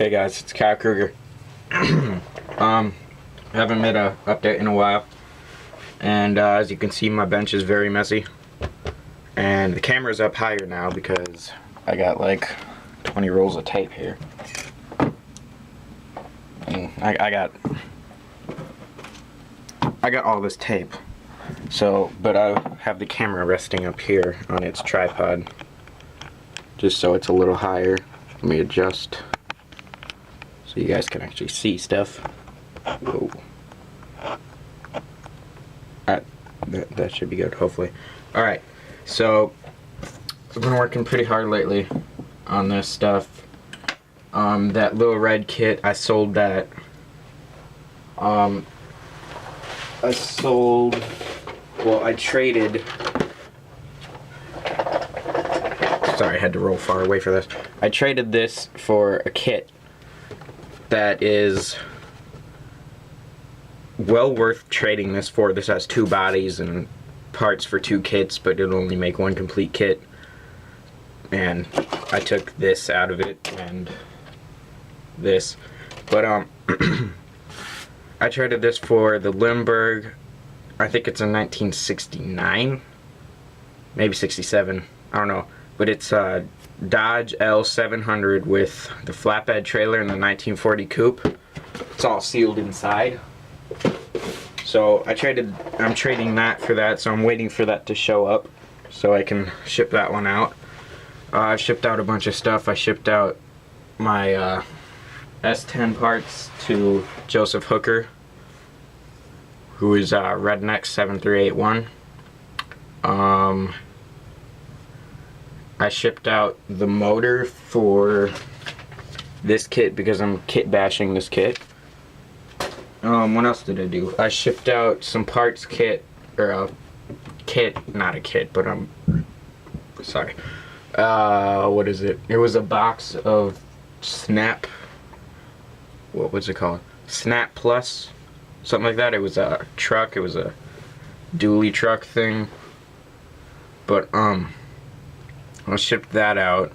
Hey guys, it's Kyle Kruger. I haven't made a update in a while, and as you can see, my bench is very messy, and the camera's up higher now because I got like 20 rolls of tape here, and I got all this tape. So, but I have the camera resting up here on its tripod, just so it's a little higher. Let me adjust so you guys can actually see stuff. Whoa. That should be good, hopefully. Alright, so I've been working pretty hard lately on this stuff. That little red kit, I sold that. I traded. Sorry, I had to roll far away for this. I traded this for a kit that is well worth trading this for. This has 2 bodies and parts for 2 kits, but it'll only make 1 complete kit. And I took this out of it and this. But I traded this for the Limburg. I think it's a 1969, maybe 67. I don't know. But it's a Dodge L700 with the flatbed trailer and the 1940 coupe. It's all sealed inside. So I'm trading that for that, so I'm waiting for that to show up so I can ship that one out. I shipped out a bunch of stuff. I shipped out my S10 parts to Joseph Hooker, who is Redneck 7381. I shipped out the motor for this kit because I'm kit bashing this kit. What else did I do? I shipped out some parts kit, or a kit, not a kit, but sorry. What is it? It was a box of Snap, what was it called? Snap Plus, something like that. It was a truck, it was a dually truck thing. But, I shipped that out.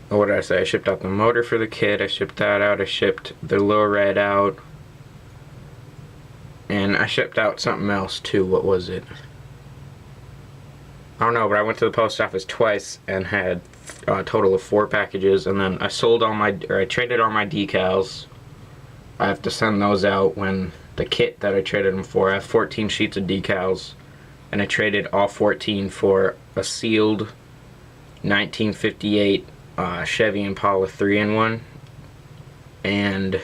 What did I say? I shipped out the motor for the kit. I shipped that out. I shipped the low red out. And I shipped out something else too. What was it? I don't know, but I went to the post office twice and had a total of 4 packages. And then I I traded all my decals. I have to send those out when the kit that I traded them for. I have 14 sheets of decals. And I traded all 14 for a sealed 1958 Chevy Impala 3-in-1 and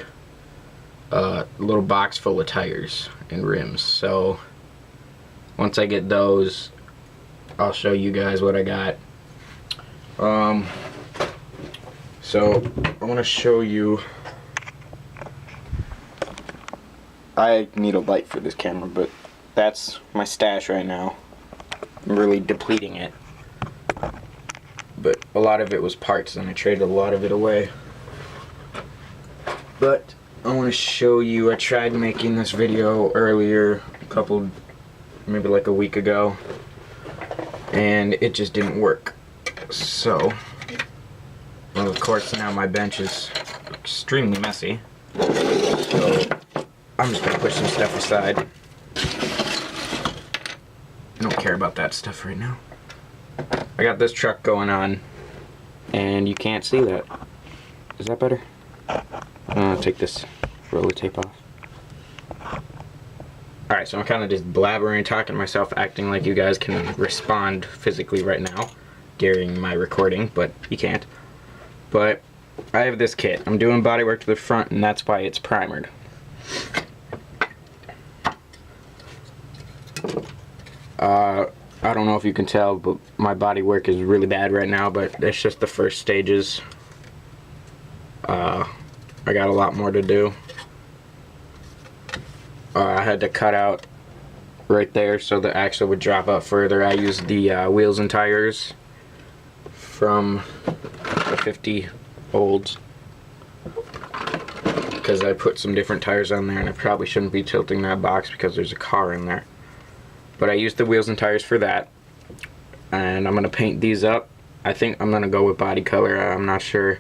a little box full of tires and rims. So once I get those, I'll show you guys what I got. So I want to show you. I need a light for this camera, but that's my stash right now. I'm really depleting it. But a lot of it was parts and I traded a lot of it away. But I want to show you, I tried making this video earlier, maybe like a week ago, and it just didn't work. So, well, of course now my bench is extremely messy. So I'm just going to push some stuff aside. I don't care about that stuff right now. I got this truck going on, and you can't see that. Is that better? I'll take this roll of tape off. Alright, so I'm kind of just blabbering, talking to myself, acting like you guys can respond physically right now during my recording, but you can't. But I have this kit. I'm doing bodywork to the front, and that's why it's primered. I don't know if you can tell, but my body work is really bad right now, but it's just the first stages. I got a lot more to do. I had to cut out right there so the axle would drop out further. I used the wheels and tires from the 50 olds because I put some different tires on there, and I probably shouldn't be tilting that box because there's a car in there. But I used the wheels and tires for that, and I'm going to paint these up. I think I'm going to go with body color. I'm not sure.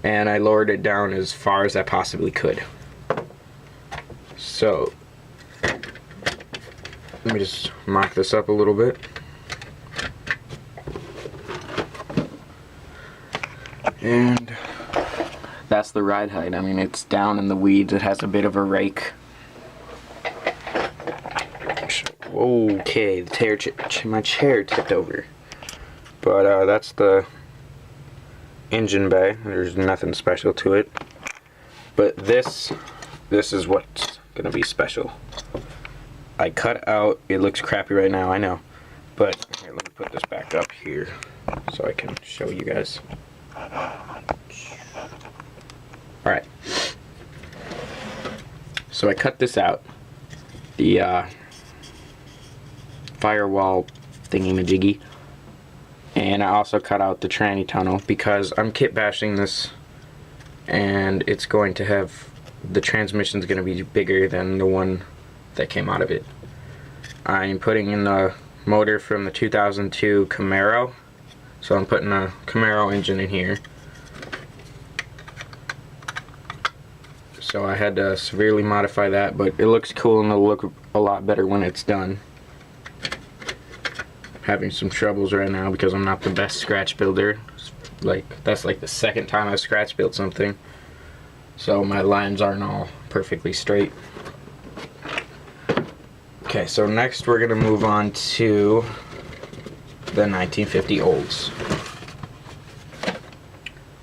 and I lowered it down as far as I possibly could. So let me just mock this up a little bit. And that's the ride height. I mean, it's down in the weeds. It has a bit of a rake. Okay, my chair tipped over. But that's the engine bay. There's nothing special to it. But this is what's gonna be special. I cut out, it looks crappy right now, I know. But here, let me put this back up here so I can show you guys. Alright. So I cut this out. The firewall thingy-majiggy. And I also cut out the tranny tunnel because I'm kit bashing this, and it's going to have, the transmission's going to be bigger than the one that came out of it. I'm putting in the motor from the 2002 Camaro, so I'm putting a Camaro engine in here. So I had to severely modify that, but it looks cool and it'll look a lot better when it's done. Having some troubles right now because I'm not the best scratch builder. That's like the second time I've scratch built something, so my lines aren't all perfectly straight. Okay, so next we're gonna move on to the 1950 olds.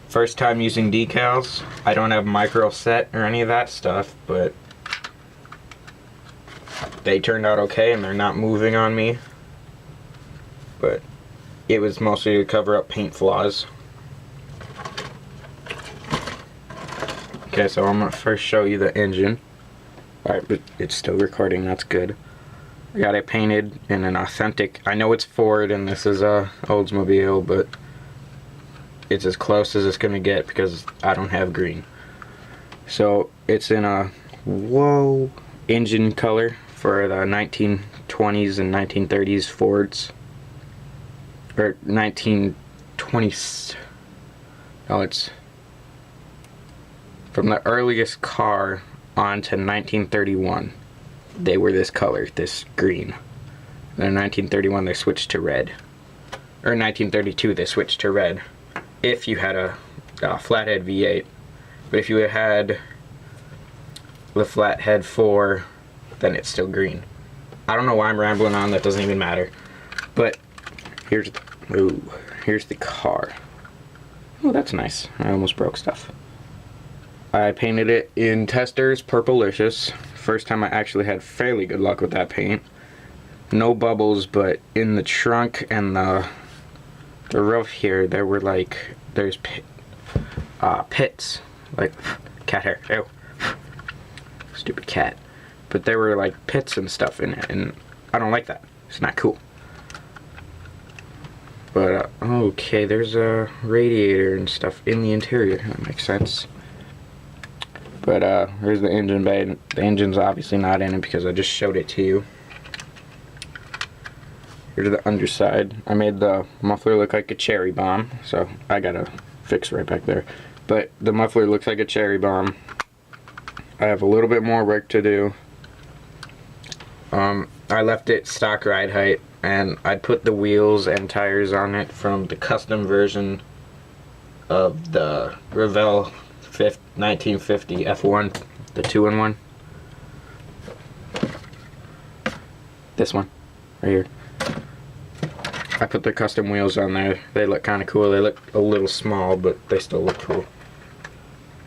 First time using decals. I don't have micro set or any of that stuff, but they turned out okay and they're not moving on me. But it was mostly to cover up paint flaws. Okay, so I'm gonna first show you the engine. Alright, but it's still recording, that's good. I got it painted in an authentic, I know it's Ford and this is a Oldsmobile, but it's as close as it's gonna get because I don't have green. So it's in a engine color for the 1920s and 1930s Fords. Or 1920s. Oh, it's from the earliest car on to 1931. They were this color, this green. Then in 1931 they switched to red. Or 1932 they switched to red. If you had a flathead V8. But if you had the flathead 4, then it's still green. I don't know why I'm rambling on, that doesn't even matter. But here's the car. Oh, that's nice. I almost broke stuff. I painted it in Testors Purplicious. First time I actually had fairly good luck with that paint. No bubbles, but in the trunk and the roof here, there were there's pits. Like, cat hair. Ew. Stupid cat. But there were like pits and stuff in it, and I don't like that. It's not cool. But, okay, there's a radiator and stuff in the interior. That makes sense. But, here's the engine bay. The engine's obviously not in it because I just showed it to you. Here's the underside. I made the muffler look like a cherry bomb, so I gotta fix right back there. But the muffler looks like a cherry bomb. I have a little bit more work to do. I left it stock ride height, and I put the wheels and tires on it from the custom version of the Revell 1950 F1, the 2-in-1. This one, right here. I put the custom wheels on there. They look kind of cool. They look a little small, but they still look cool.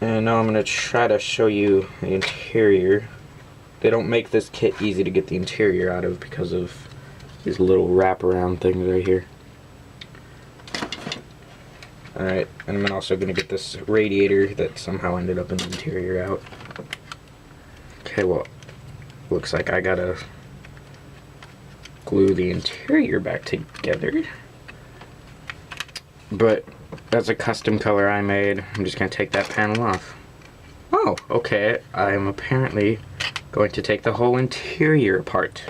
And now I'm going to try to show you the interior. They don't make this kit easy to get the interior out of because of these little wraparound things right here. Alright, and I'm also going to get this radiator that somehow ended up in the interior out. Okay, well, looks like I gotta glue the interior back together. But that's a custom color I made. I'm just going to take that panel off. Oh, okay, I am apparently going to take the whole interior apart.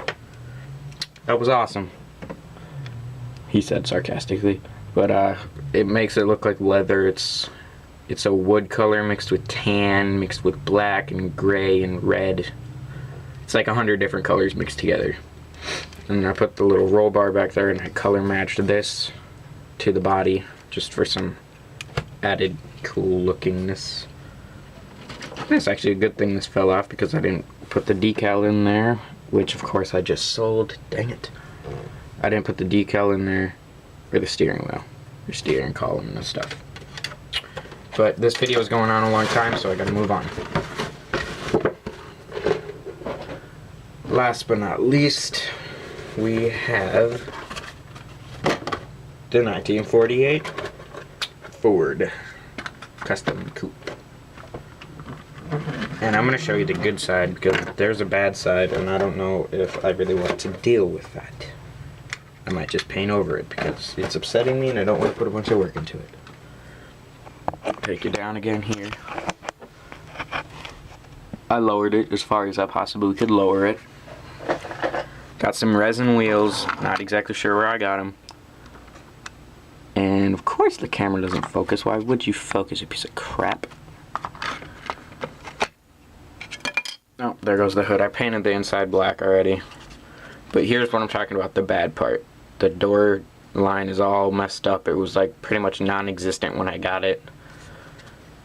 That was awesome, he said sarcastically. But it makes it look like leather. It's It's a wood color mixed with tan, mixed with black and gray and red. It's like 100 different colors mixed together. And I put the little roll bar back there and I color matched this to the body just for some added cool lookingness. It's actually a good thing this fell off because I didn't put the decal in there, which of course I just sold. Dang it. I didn't put the decal in there for the steering wheel, your steering column and stuff. But this video is going on a long time, so I gotta move on. Last but not least, we have the 1948 Ford Custom Coupe. And I'm going to show you the good side because there's a bad side and I don't know if I really want to deal with that. I might just paint over it because it's upsetting me and I don't want to put a bunch of work into it. Take it down again here. I lowered it as far as I possibly could lower it. Got some resin wheels, not exactly sure where I got them. And of course the camera doesn't focus. Why would you focus, you piece of crap? Oh, there goes the hood. I painted the inside black already. But here's what I'm talking about, the bad part. The door line is all messed up. It was like pretty much non-existent when I got it.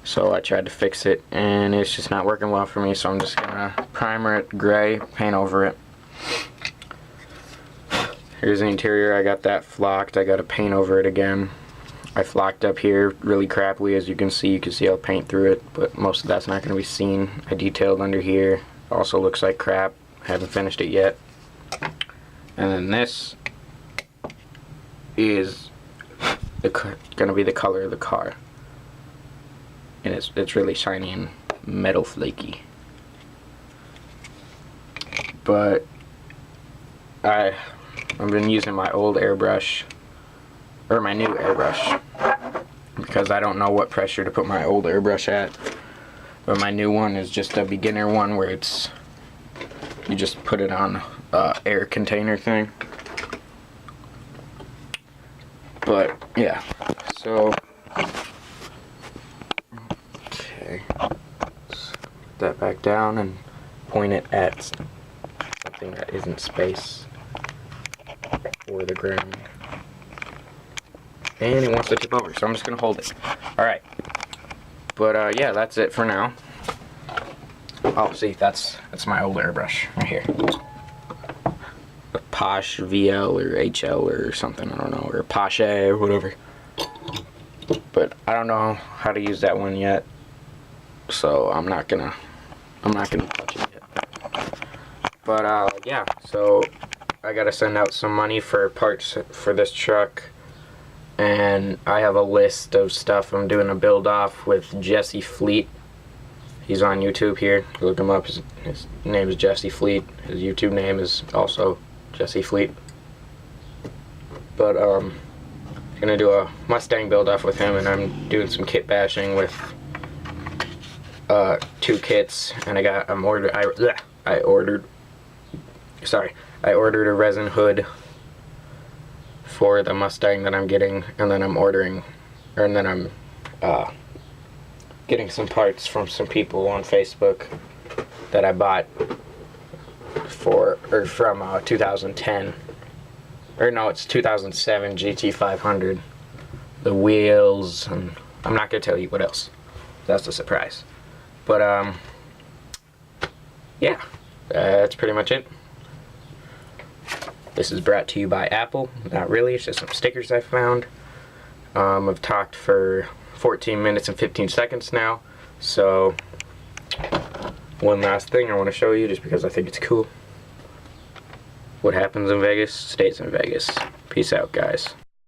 So I tried to fix it and it's just not working well for me, so I'm just gonna primer it gray, paint over it. Here's the interior. I got that flocked. I got to paint over it again. I flocked up here really crappily, as you can see. You can see I'll paint through it, but most of that's not going to be seen. I detailed under here. Also looks like crap. Haven't finished it yet. And then this is going to be the color of the car. And it's really shiny and metal flaky. But I've been using my old airbrush, or my new airbrush, because I don't know what pressure to put my old airbrush at. But my new one is just a beginner one where it's, you just put it on a air container thing. But yeah, so okay, let's put that back down and point it at something that isn't space or the ground. And it wants to tip over, so I'm just gonna hold it. Alright. But yeah, that's it for now. Oh, see, that's my old airbrush right here. A Posh VL or HL or something, I don't know, or Porsche or whatever. But I don't know how to use that one yet, so I'm not gonna touch it yet. But yeah, so I gotta send out some money for parts for this truck, and I have a list of stuff. I'm doing a build off with Jesse Fleet. He's on YouTube here. Look him up. His name is Jesse Fleet. His YouTube name is also Jesse Fleet. But I'm gonna do a Mustang build off with him, and I'm doing some kit bashing with 2 kits, and I ordered a resin hood for the Mustang that I'm getting, and then I'm getting some parts from some people on Facebook that I bought from 2010, or no, it's 2007 GT500. The wheels, and I'm not gonna tell you what else. That's a surprise. But yeah, that's pretty much it. This is brought to you by Apple. Not really, it's just some stickers I found. I've talked for 14 minutes and 15 seconds now. So, one last thing I want to show you, just because I think it's cool. What happens in Vegas stays in Vegas. Peace out, guys.